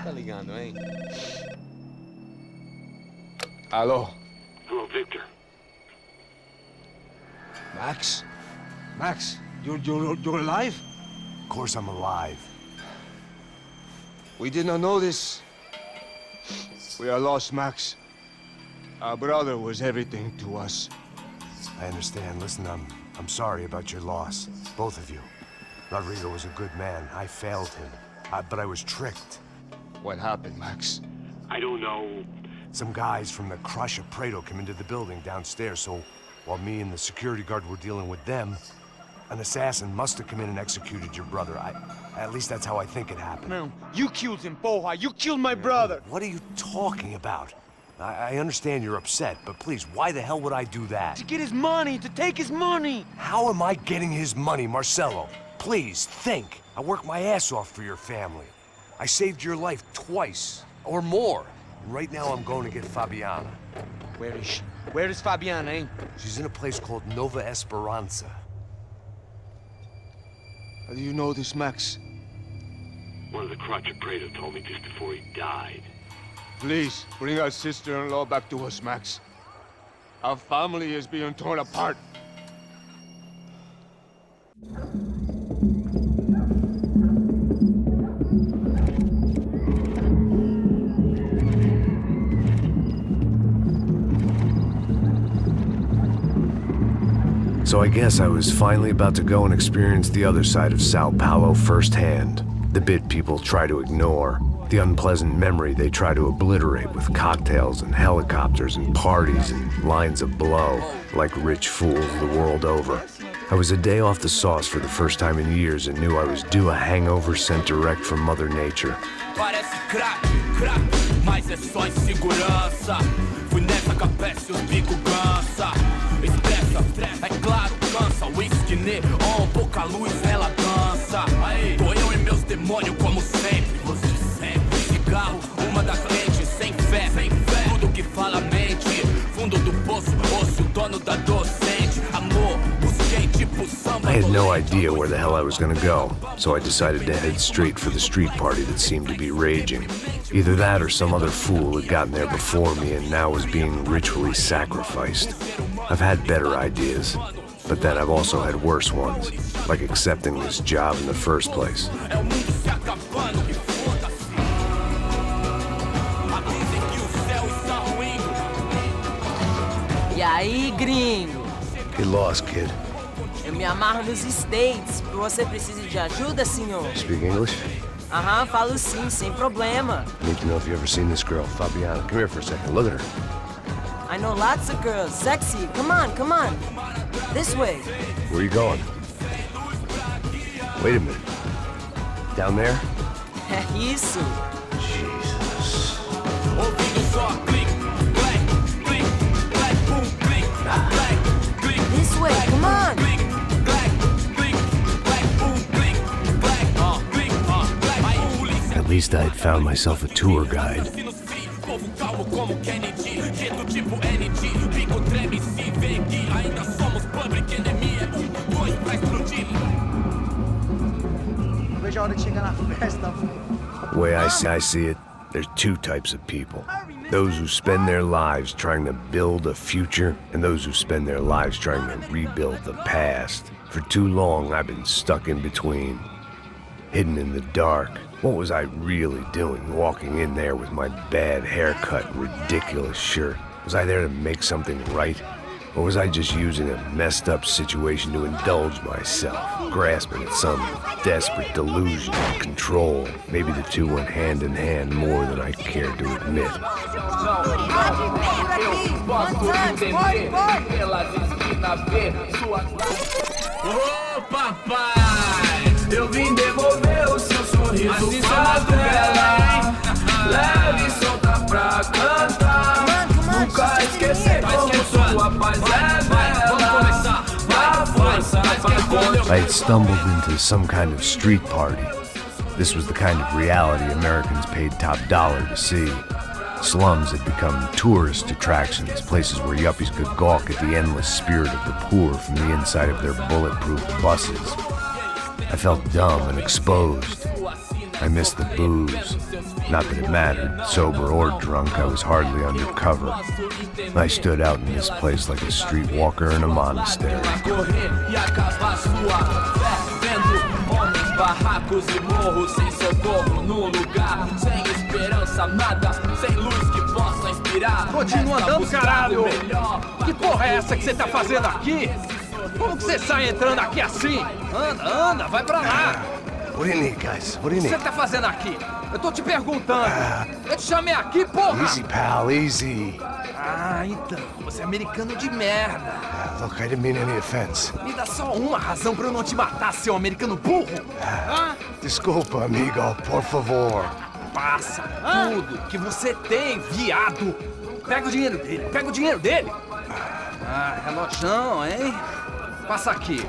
Tá ligando, hein? Alô? Hello, Victor. Max? Max, you're alive? Of course I'm alive. We did not know this. We are lost, Max. Our brother was everything to us. I understand. Listen, I'm sorry about your loss. Both of you. Rodrigo was a good man. I failed him. But I was tricked. What happened, Max? I don't know. Some guys from the Crush of Prado came into the building downstairs, so while me and the security guard were dealing with them, an assassin must have come in and executed your brother. At least that's how I think it happened. No, you killed him, porra. You killed my brother. What are you talking about? I understand you're upset, but please, why the hell would I do that? To get his money, to take his money. How am I getting his money, Marcelo? Please, think. I worked my ass off for your family. I saved your life twice, or more. And right now I'm going to get Fabiana. Where is she? Where is Fabiana, eh? She's in a place called Nova Esperanza. How do you know this, Max? One of the Crotch of Prado told me just before he died. Please, bring our sister-in-law back to us, Max. Our family is being torn apart. So I guess I was finally about to go and experience the other side of Sao Paulo firsthand. The bit people try to ignore. The unpleasant memory they try to obliterate with cocktails and helicopters and parties and lines of blow, like rich fools the world over. I was a day off the sauce for the first time in years and knew I was due a hangover sent direct from Mother Nature. Parece crack, crack, mas é só insegurança. Fui nessa capete, os bico gansa. Estressa, é claro, cansa. Whisky neon, pouca luz, ela dança. Tô eu e meus demônios como sempre. Você sempre. Cigarro, uma da frente, sem fé. Tudo que fala mente. Fundo do poço, osso, dono da docente. Amor, busquei tipo samba. I had no idea where the hell I was gonna go, so I decided to head straight for the street party that seemed to be raging. Either that or some other fool had gotten there before me and now was being ritually sacrificed. I've had better ideas, but then I've also had worse ones, like accepting this job in the first place. E aí, gringo? Get lost, kid. Eu me amarro nos States. Você precisa de ajuda, senhor? Speak English? Aham, falo sim, sem problema. Need to know if you've ever seen this girl, Fabiana. Come here for a second. Look at her. I know lots of girls. Sexy. Come on, come on. This way. Where are you going? Wait a minute. Down there? Isso. Jesus. This way, come on. At least I had found myself a tour guide. The way I see it, there's two types of people. Those who spend their lives trying to build a future, and those who spend their lives trying to rebuild the past. For too long, I've been stuck in between, hidden in the dark. What was I really doing, walking in there with my bad haircut and ridiculous shirt? Was I there to make something right? Or was I just using a messed up situation to indulge myself, grasping at some desperate delusion of control? Maybe the two went hand in hand more than I cared to admit. Ô papai, eu vim devolver o seu sorriso favela. Leve e solta pra cantar. Nunca esquecer como sua paz é bela. Na força, I had stumbled into some kind of street party. This was the kind of reality Americans paid top dollar to see. Slums had become tourist attractions, places where yuppies could gawk at the endless spirit of the poor from the inside of their bulletproof buses. I felt dumb and exposed. I missed the booze. Not that it mattered, sober or drunk, I was hardly undercover. I stood out in this place like a streetwalker in a monastery. Barracos e morros sem socorro no lugar, sem esperança, nada, sem luz que possa inspirar. Continua andando, caralho! Que porra é essa que você tá fazendo aqui? Como que você sai entrando aqui assim? Anda, vai pra lá! What do you need, guys? What do you O que need? você tá fazendo aqui? Eu tô te perguntando. Eu te chamei aqui, porra! Easy, pal, easy. Ah, então, você é americano de merda. Look, I didn't mean any offense. Me dá só uma razão pra eu não te matar, seu americano burro. Desculpa, amigo, por favor. Passa tudo que você tem, viado. Pega o dinheiro dele, Ah, relojão, hein? Passa aqui.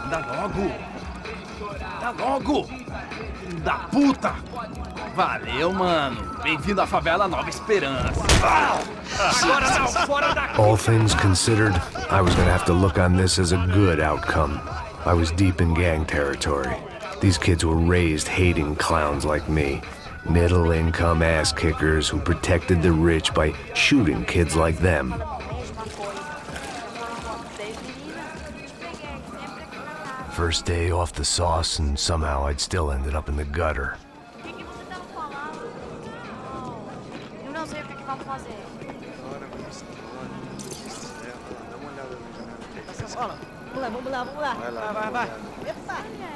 Dá logo. Filho da puta. Valeu, mano. Bem-vindo à favela Nova Esperança. Agora não, fora daqui. All things considered, I was gonna have to look on this as a good outcome. I was deep in gang territory. These kids were raised hating clowns like me. Middle-income ass-kickers who protected the rich by shooting kids like them. First day off the sauce, and somehow I'd still ended up in the gutter. Eu não sei o que vamos fazer. Vamos lá. Vai.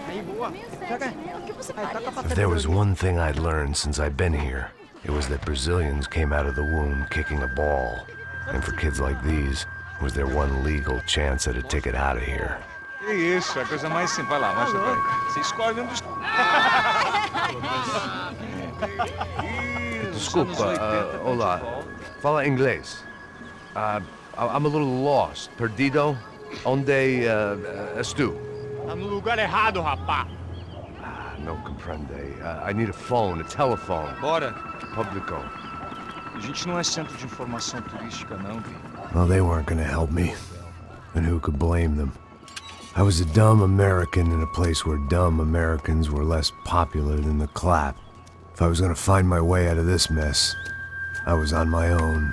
Aí, boa. O que você faria? If there was one thing I'd learned since I'd been here, it was that Brazilians came out of the womb kicking a ball. And for kids like these, was their one legal chance at a ticket out of here. Que isso, é a coisa mais simples. Vai lá, mostra pra ele. Você escolhe um dos... Desculpa, olá. Fala inglês. I'm a little lost. Perdido? Onde estou? Tá no lugar errado, rapá. No comprende. I need a phone, a telephone. Bora. Publico. A gente não é centro de informação turística, não, Vi. Well, they weren't gonna help me. And who could blame them? I was a dumb American in a place where dumb Americans were less popular than the clap. If I was gonna find my way out of this mess, I was on my own.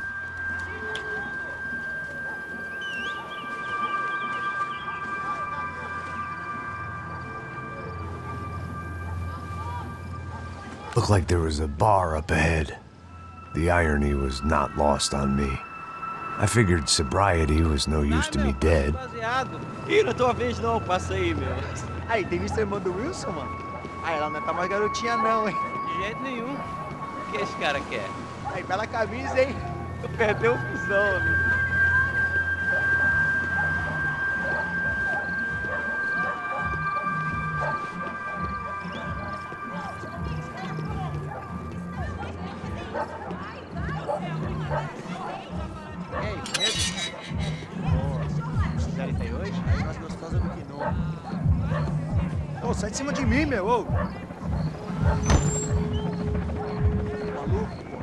Looked like there was a bar up ahead. The irony was not lost on me. I figured sobriety was no use to me dead. Ih, não é tua vez não, passa aí, meu. Aí, tem visto a irmã do Wilson, mano? Aí, ela não tá mais garotinha não, hein? De jeito nenhum. O que esse cara quer? Aí, bela camisa, hein? Tu perdeu o fusão, amigo. Ô, sai de cima de mim, meu, ô! Maluco, pô.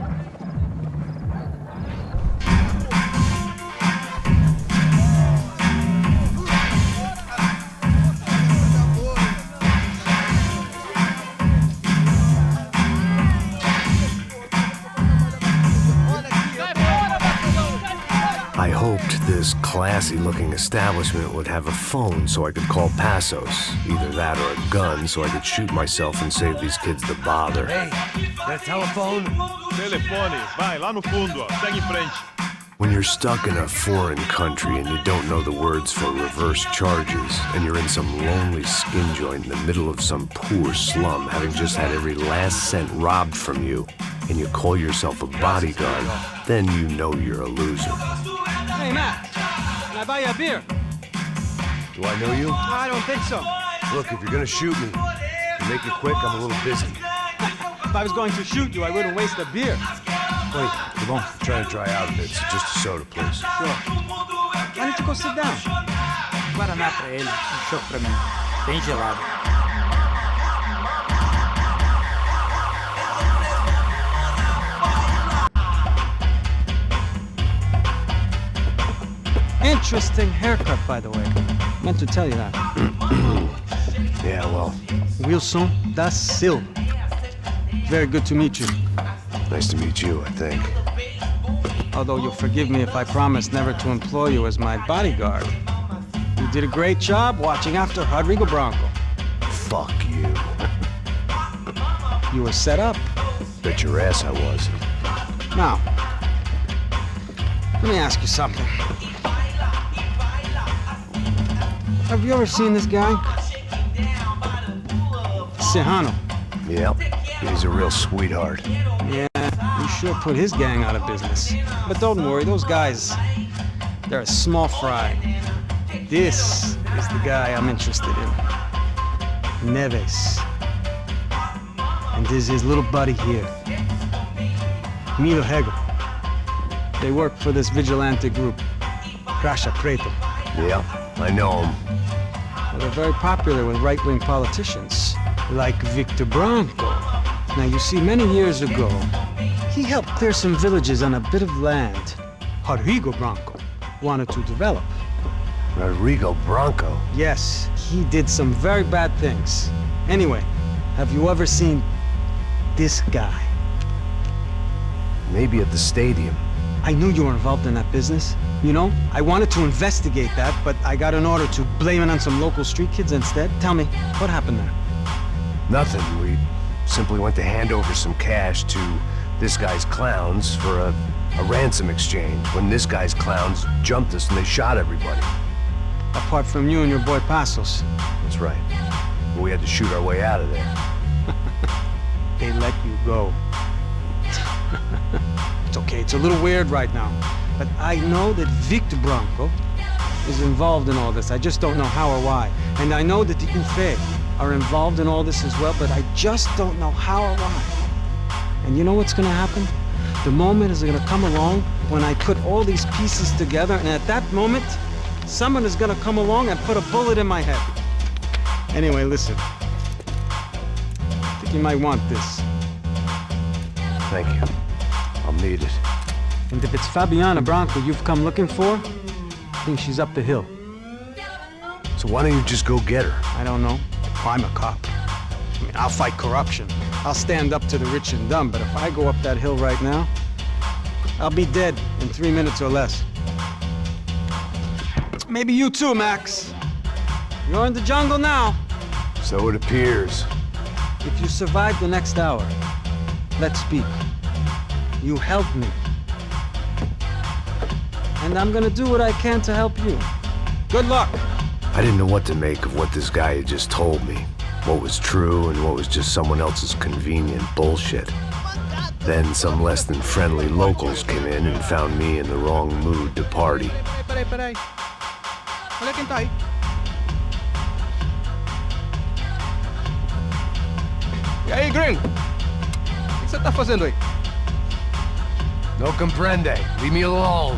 I hoped this classy-looking establishment would have a phone so I could call Passos. Either that or a gun so I could shoot myself and save these kids the bother. Hey, that telephone? Telefone, vai, lá no fundo, ó. Segue em frente. When you're stuck in a foreign country and you don't know the words for reverse charges, and you're in some lonely skin joint in the middle of some poor slum, having just had every last cent robbed from you, and you call yourself a bodyguard, then you know you're a loser. Hey, Matt. Can I buy you a beer? Do I know you? I don't think so. Look, if you're gonna shoot me, make it quick, I'm a little busy. If I was going to shoot you, I wouldn't waste a beer. Wait, come on. I'm trying to dry out a bit, so just a soda, please. Sure. Why don't you go sit down? Guaraná pra ele, choco pra mim. Bem gelado. Interesting haircut, by the way. Meant to tell you that. Yeah, well, Wilson da Silva. Very good to meet you. Nice to meet you, I think. Although you'll forgive me if I promise never to employ you as my bodyguard. You did a great job watching after Rodrigo Bronco. Fuck you. You were set up. Bet your ass I was. Now, let me ask you something. Have you ever seen this guy? Sejano. Yep, he's a real sweetheart. Yeah, you sure put his gang out of business. But don't worry, those guys, they're a small fry. This is the guy I'm interested in. Neves. And this is his little buddy here. Milo Hegel. They work for this vigilante group, Crasha Preto. Yeah, I know him. Well, they're very popular with right-wing politicians, like Victor Bronco. Now, you see, many years ago, he helped clear some villages on a bit of land Rodrigo Bronco wanted to develop. Rodrigo Bronco? Yes, he did some very bad things. Anyway, have you ever seen this guy? Maybe at the stadium. I knew you were involved in that business. You know, I wanted to investigate that, but I got an order to blame it on some local street kids instead. Tell me, what happened there? Nothing. We simply went to hand over some cash to this guy's clowns for a ransom exchange when this guy's clowns jumped us and they shot everybody. Apart from you and your boy Passos. That's right. But we had to shoot our way out of there. They let you go. It's okay, it's a little weird right now. But I know that Victor Bronco is involved in all this. I just don't know how or why. And I know that the UFE are involved in all this as well, but I just don't know how or why. And you know what's gonna happen? The moment is gonna come along when I put all these pieces together, and at that moment, someone is gonna come along and put a bullet in my head. Anyway, listen. I think you might want this. Thank you. I'll need it. And if it's Fabiana Bronco you've come looking for, I think she's up the hill. So why don't you just go get her? I don't know. I'm a cop. I mean, I'll fight corruption. I'll stand up to the rich and dumb, but if I go up that hill right now, I'll be dead in 3 minutes or less. Maybe you too, Max. You're in the jungle now. So it appears. If you survive the next hour, let's speak. You helped me. And I'm gonna do what I can to help you. Good luck. I didn't know what to make of what this guy had just told me. What was true and what was just someone else's convenient bullshit. Then some less than friendly locals came in and found me in the wrong mood to party. Peraí. Olha quem tá aí. E aí, gringo? O que você tá fazendo aí? No comprende. Leave me alone.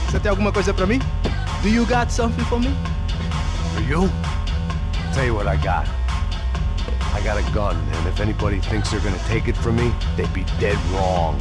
Você tem alguma coisa pra mim? Do you got something for me? For you? Tell you what I got. I got a gun, and if anybody thinks they're gonna take it from me, they'd be dead wrong.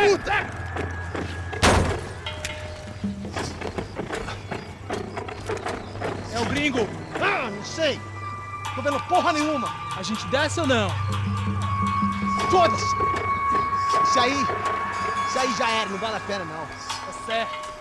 puta! É o gringo! Ah, não sei! Tô vendo porra nenhuma! A gente desce ou não? Foda-se! Isso aí já era, não vale a pena não. Tá certo.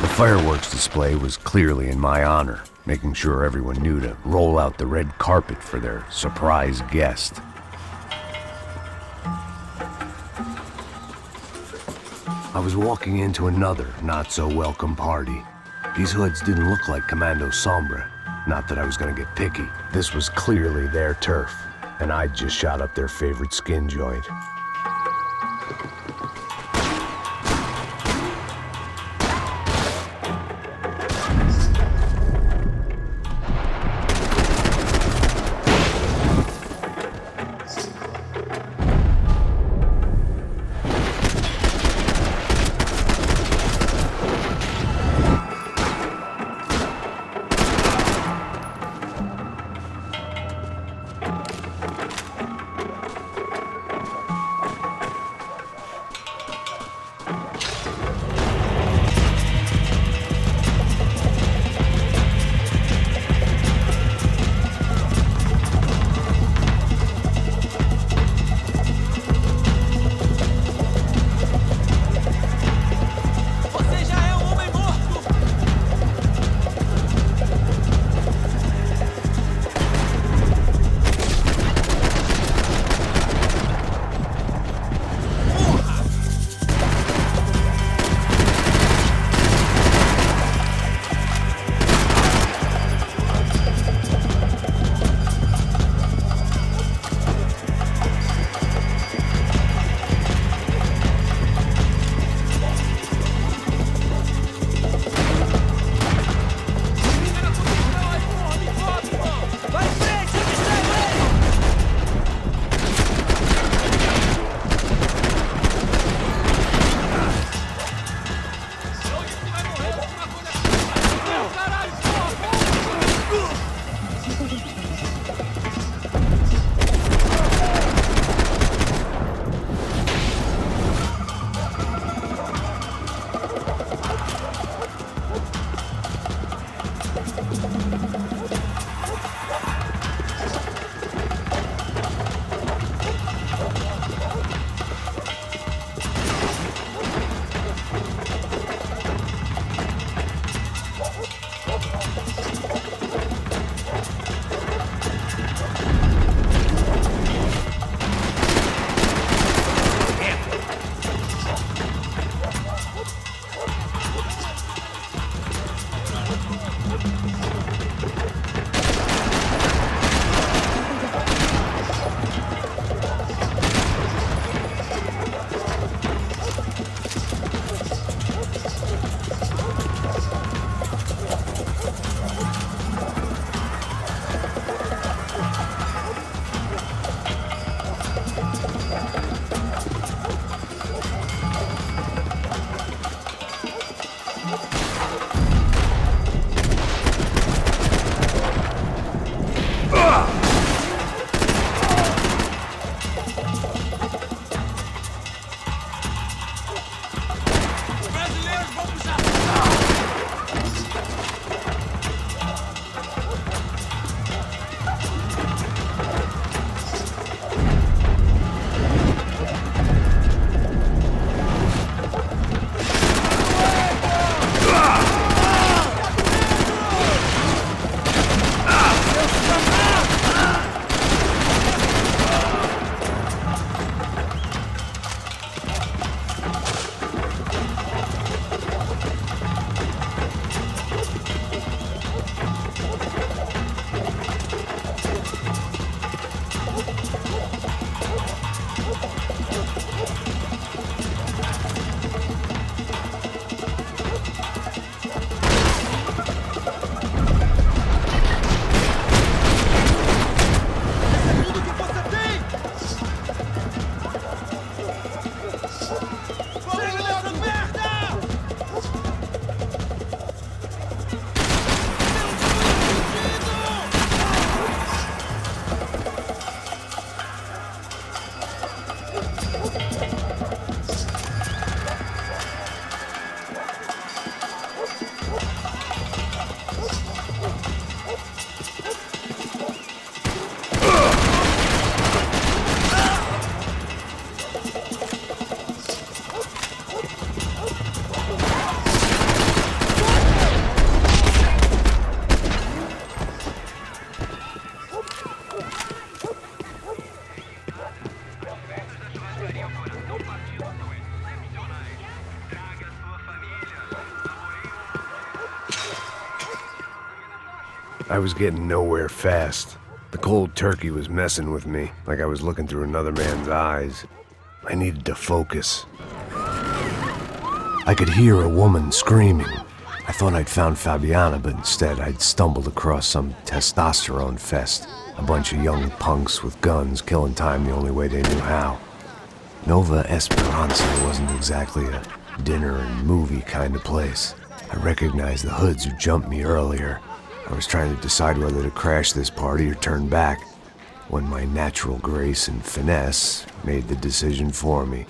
The fireworks display was clearly in my honor, making sure everyone knew to roll out the red carpet for their surprise guest. I was walking into another not-so-welcome party. These hoods didn't look like Commando Sombra. Not that I was gonna get picky. This was clearly their turf, and I'd just shot up their favorite skin joint. I was getting nowhere fast. The cold turkey was messing with me, like I was looking through another man's eyes. I needed to focus. I could hear a woman screaming. I thought I'd found Fabiana, but instead I'd stumbled across some testosterone fest. A bunch of young punks with guns killing time the only way they knew how. Nova Esperanza wasn't exactly a dinner and movie kind of place. I recognized the hoods who jumped me earlier. I was trying to decide whether to crash this party or turn back, when my natural grace and finesse made the decision for me.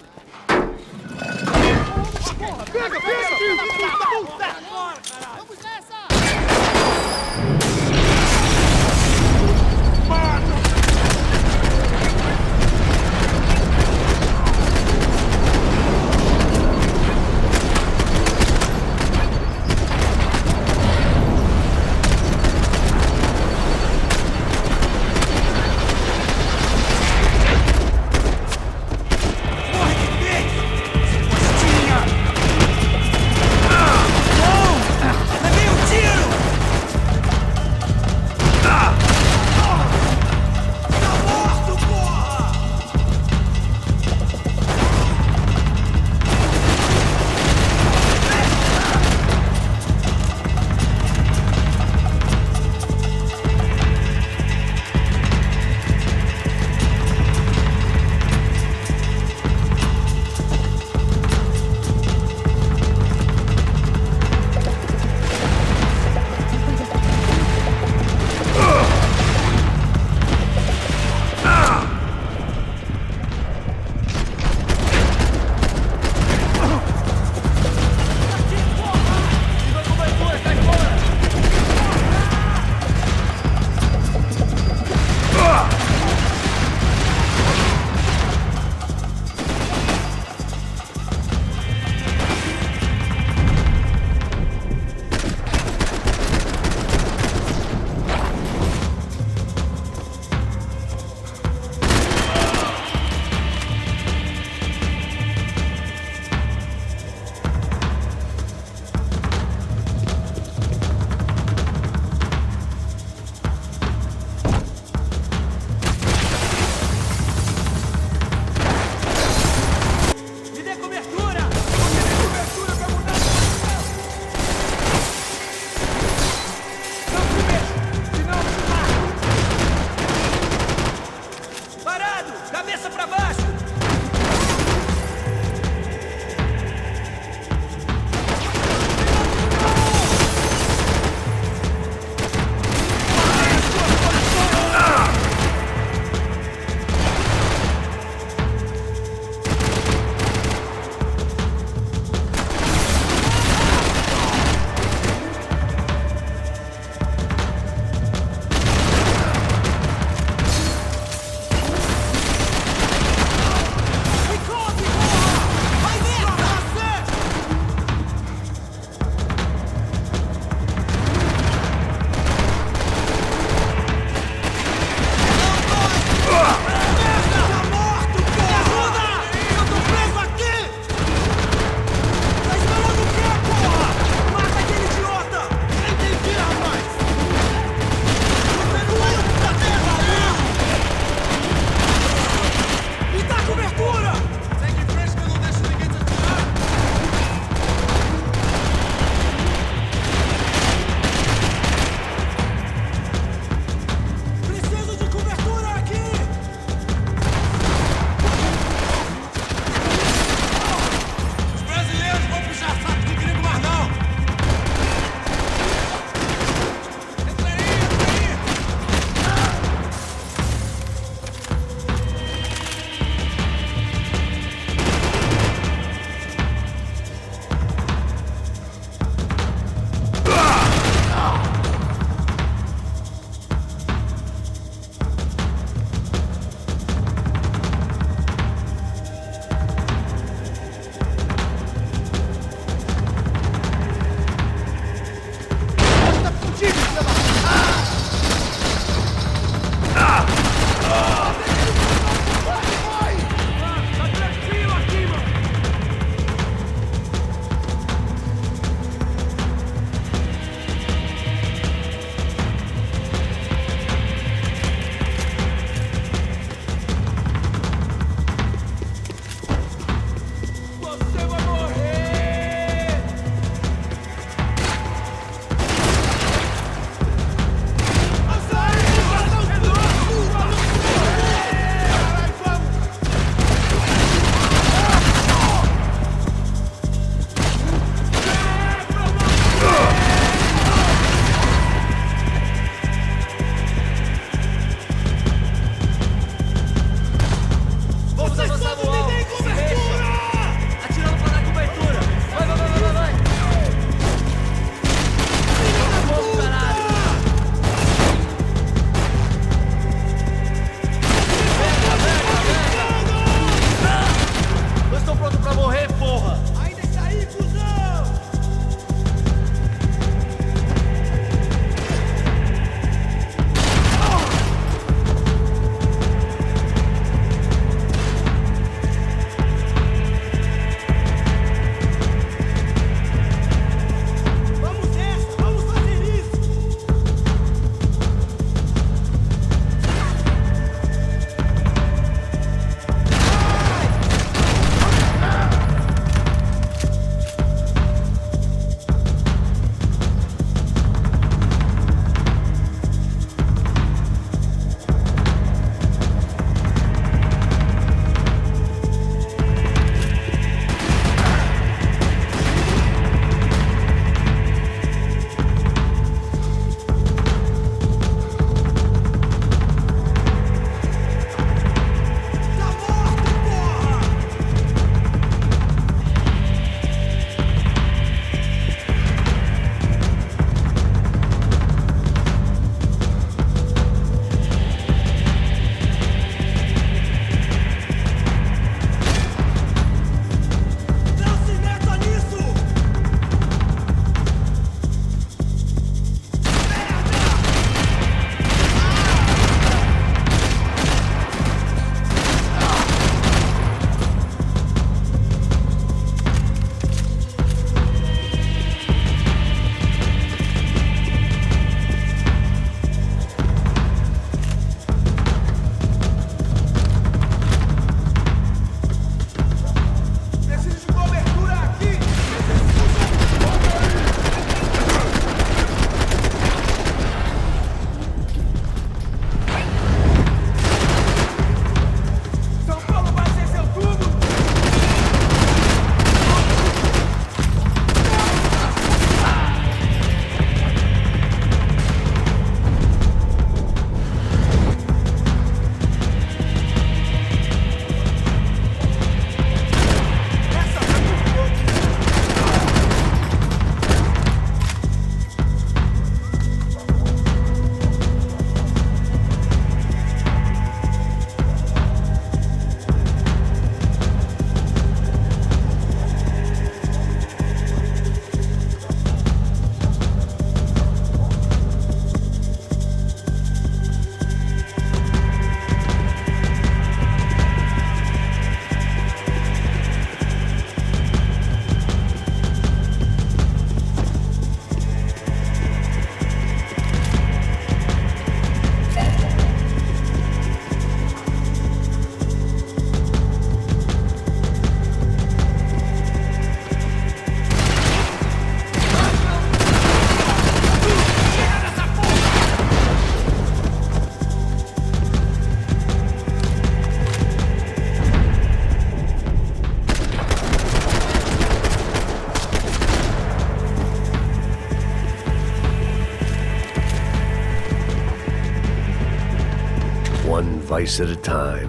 one vice at a time.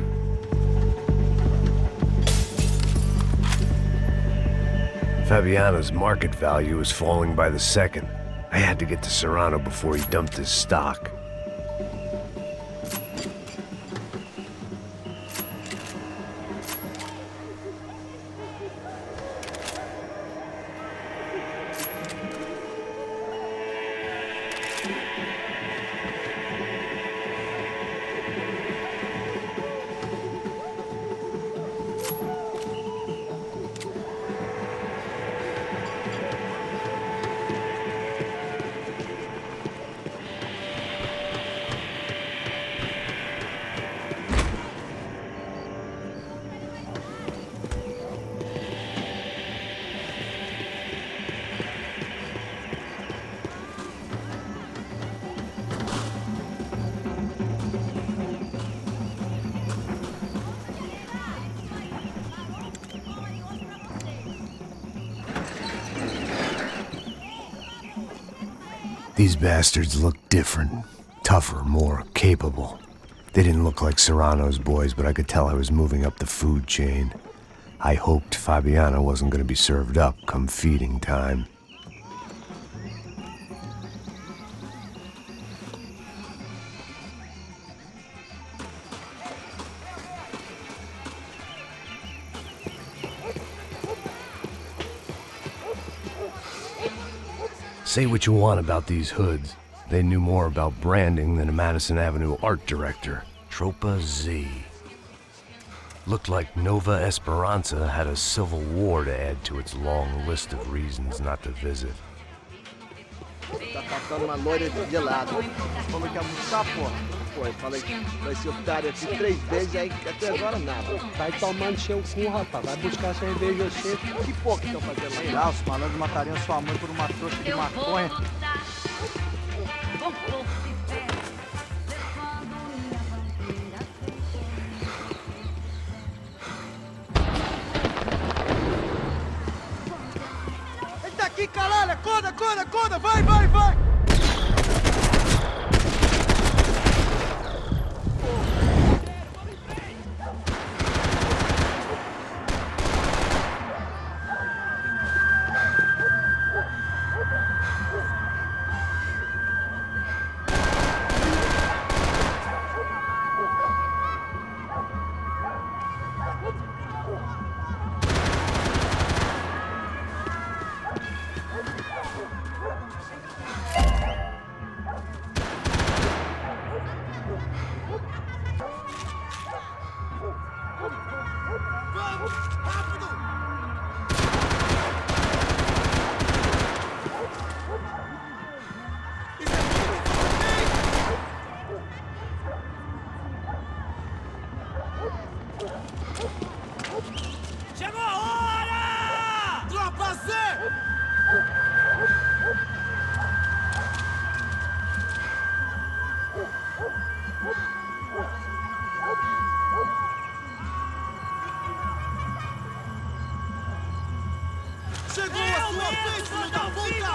Fabiano's market value was falling by the second. I had to get to Serrano before he dumped his stock. These bastards looked different, tougher, more capable. They didn't look like Serrano's boys, but I could tell I was moving up the food chain. I hoped Fabiano wasn't going to be served up come feeding time. Say what you want about these hoods. They knew more about branding than a Madison Avenue art director. Tropa Z. Looked like Nova Esperanza had a civil war to add to its long list of reasons not to visit. Tá faltando uma loira de lado. Falou que ia almoçar, porra. Pô, eu falei que vai ser otário aqui 3 vezes, aí até agora nada. Vai tomando seu cu, rapaz. Vai buscar cerveja você. Que porra que estão fazendo aí? Lá, os malandros matariam sua mãe por uma trouxa de maconha. Ele tá aqui, caralho! Acorda, acorda, acorda! Vai, vai, vai! Chegou a hora! Tropa Z! Chegou a sua vez, filho da puta!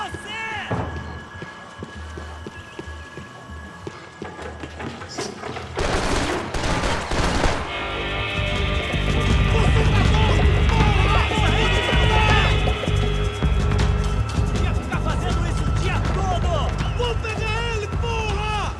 Ia ficar fazendo isso o dia todo! Vou pegar ele, porra!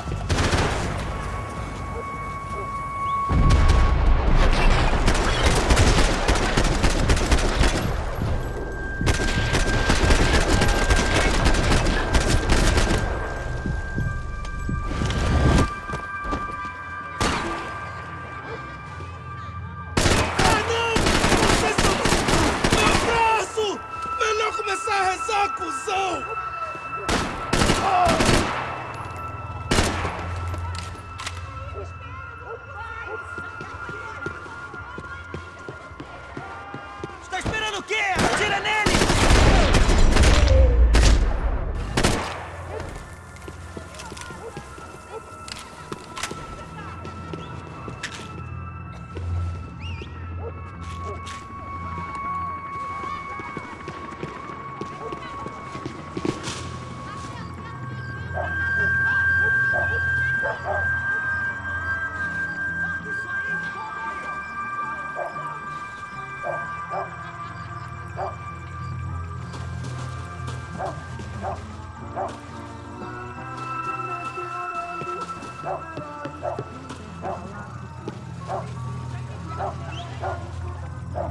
Ah, não! Vocês são... Meu braço! Melhor começar a rezar, cuzão! Está esperando o quê? Atira nele!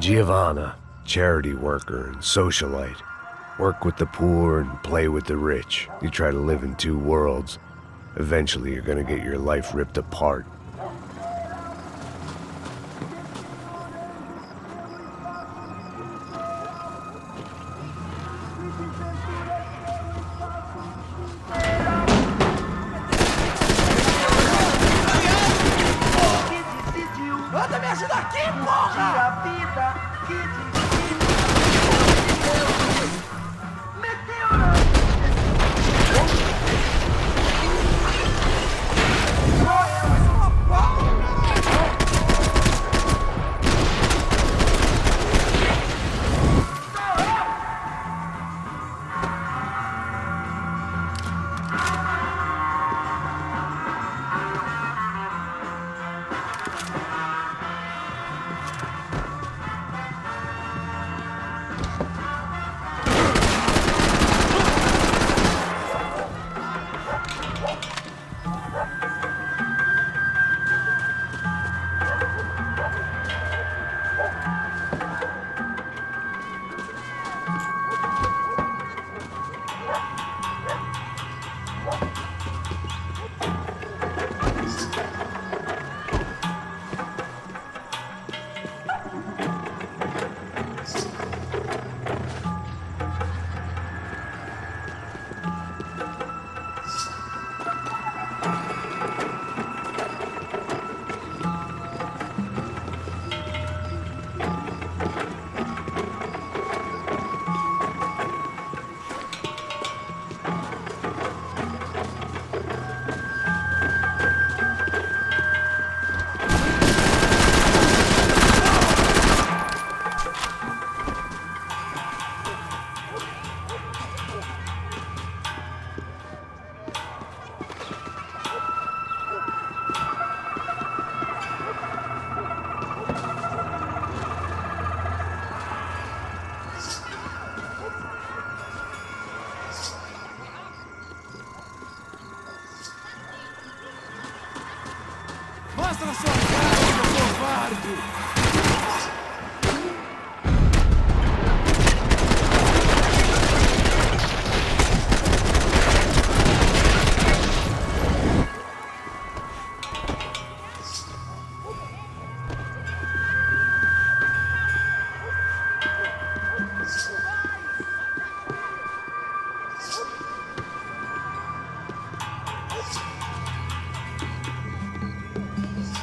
Giovanna, charity worker and socialite. Work with the poor and play with the rich. You try to live in two worlds. Eventually, you're gonna get your life ripped apart. Anda, me ajuda aqui, porra! Mostra sua cara, seu covarde!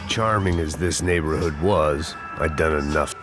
Charming as this neighborhood was, I'd done enough.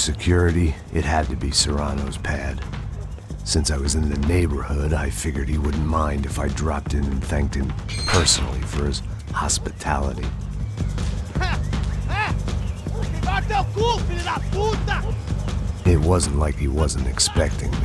security, it had to be Serrano's pad. Since I was in the neighborhood, I figured he wouldn't mind if I dropped in and thanked him personally for his hospitality. It wasn't like he wasn't expecting me.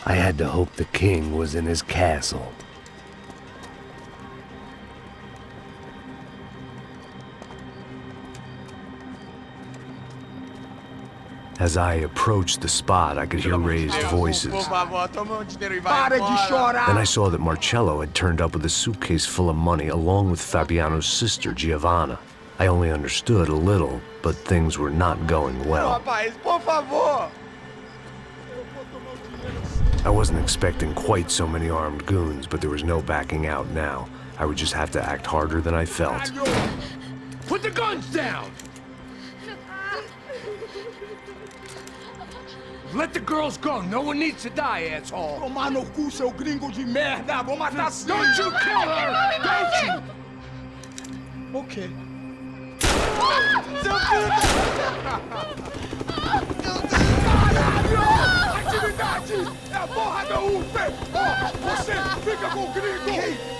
I had to hope the king was in his castle. As I approached the spot, I could hear raised voices. Then I saw that Marcello had turned up with a suitcase full of money along with Fabiano's sister, Giovanna. I only understood a little, but things were not going well. I wasn't expecting quite so many armed goons, but there was no backing out now. I would just have to act harder than I felt. Put the guns down! Let the girls go. No one needs to die, asshole. Tomar no cu, seu gringo de merda! Vou matar sim! Don't you kill her! Don't you! Ok. Caralho! Atividade! É a porra da UP! Você fica com o gringo!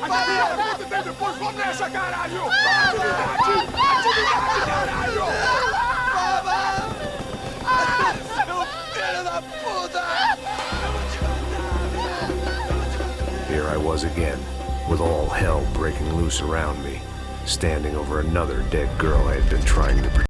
A gente fala quanto tem depois, vamos nessa, caralho! Atividade! Atividade, caralho! Here I was again, with all hell breaking loose around me, standing over another dead girl I had been trying to protect.